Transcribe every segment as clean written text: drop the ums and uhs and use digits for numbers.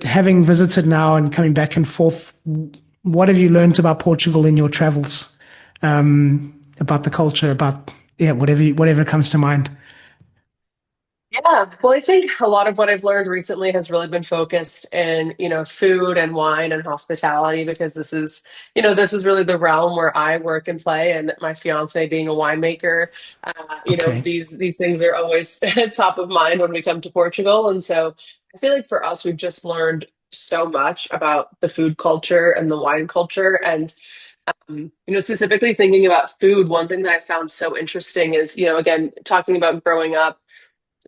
having visited now and coming back and forth, what have you learned about Portugal in your travels? About the culture, about yeah, whatever comes to mind. Yeah, well, I think a lot of what I've learned recently has really been focused in, food and wine and hospitality because this is really the realm where I work and play. And my fiance being a winemaker, Okay. these things are always top of mind when we come to Portugal. And so I feel like for us, we've just learned so much about the food culture and the wine culture. And specifically thinking about food, one thing that I found so interesting is, again, talking about growing up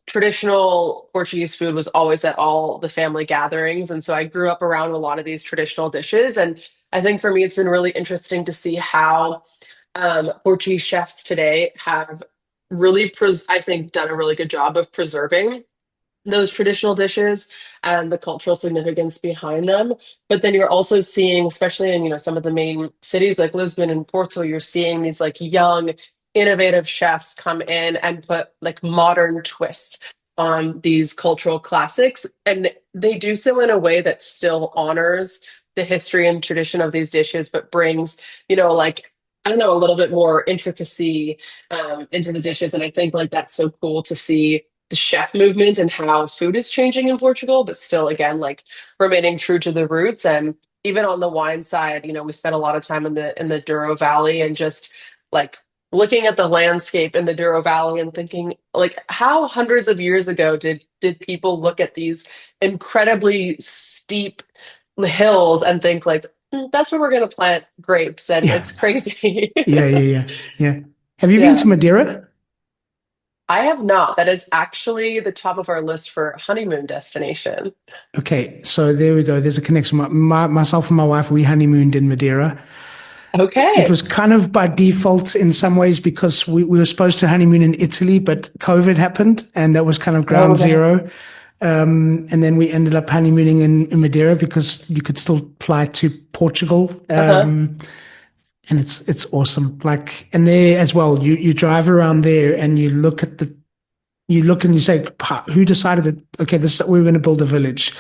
traditional Portuguese food was always at all the family gatherings. And so I grew up around a lot of these traditional dishes. And I think for me, it's been really interesting to see how Portuguese chefs today have I think, done a really good job of preserving those traditional dishes and the cultural significance behind them. But then you're also seeing, especially in, some of the main cities like Lisbon and Porto, you're seeing these like young, innovative chefs come in and put like modern twists on these cultural classics. And they do so in a way that still honors the history and tradition of these dishes, but brings, like, I don't know, a little bit more intricacy into the dishes. And I think like that's so cool to see the chef movement and how food is changing in Portugal, but still, again, like remaining true to the roots. And even on the wine side, we spent a lot of time in the Douro Valley and just like looking at the landscape in the Douro Valley and thinking like how hundreds of years ago did people look at these incredibly steep hills and think like that's where we're going to plant grapes, and Yeah. it's crazy. Yeah. Have you been Yeah. to Madeira? I have not. That is actually the top of our list for honeymoon destination. Okay, so there we go. There's a connection. Myself and my wife, we honeymooned in Madeira. It Okay. was kind of by default in some ways because we were supposed to honeymoon in Italy, but COVID happened and that was kind of Oh, ground no. zero. And then we ended up honeymooning in Madeira because you could still fly to Portugal. Uh-huh. And it's awesome. Like, and there as well, you drive around there and you look and you say, who decided that, okay, this we're going to build a village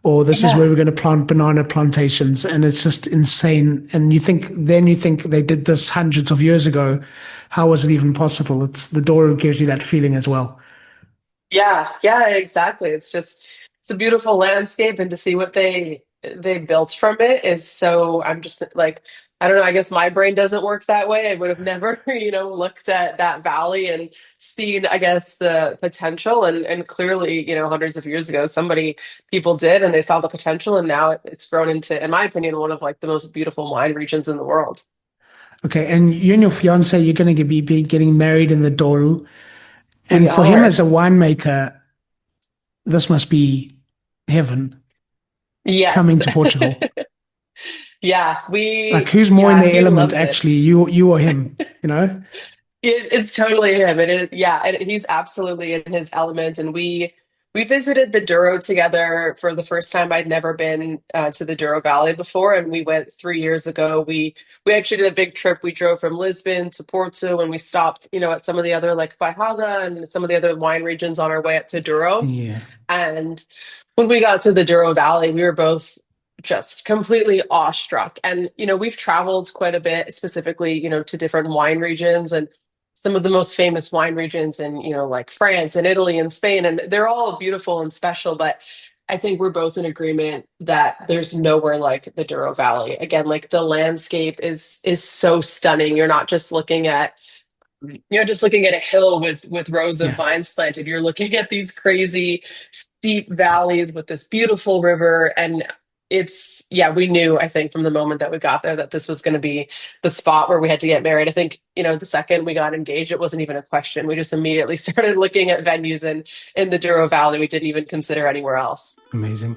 or this is where Yeah. we're going to plant banana plantations. And it's just insane. And then you think they did this hundreds of years ago. How was it even possible? It's the door gives you that feeling as well. Yeah. Yeah, exactly. It's a beautiful landscape, and to see what they built from it is so I'm just like I don't know, I guess my brain doesn't work that way. I would have never, looked at that valley and seen, I guess, the potential, and clearly, hundreds of years ago people did, and they saw the potential, and now it's grown into, in my opinion, one of like the most beautiful wine regions in the world. Okay. And you and your fiance, you're going to be getting married in the Douro. We And for him as are. a winemaker, this must be heaven Yes. coming to Portugal. Yeah, Like who's more in their he element loves it. actually, you or him, you know? It's totally him. It is, yeah, and he's absolutely in his element. And we visited the Douro together for the first time. I'd never been to the Douro Valley before, and we went 3 years ago. We actually did a big trip. We drove from Lisbon to Porto, and we stopped, at some of the other like Bairrada and some of the other wine regions on our way up to Douro. Yeah. And when we got to the Douro Valley, we were both just completely awestruck. And, we've traveled quite a bit, specifically, to different wine regions and some of the most famous wine regions in, like France and Italy and Spain. And they're all beautiful and special, but I think we're both in agreement that there's nowhere like the Douro Valley. Again, like the landscape is so stunning. You're just looking at a hill with rows of Yeah. vines planted. You're looking at these crazy steep valleys with this beautiful river. And yeah, we knew, I think, from the moment that we got there that this was going to be the spot where we had to get married. I think, the second we got engaged, it wasn't even a question. We just immediately started looking at venues in the Douro Valley. We didn't even consider anywhere else. Amazing.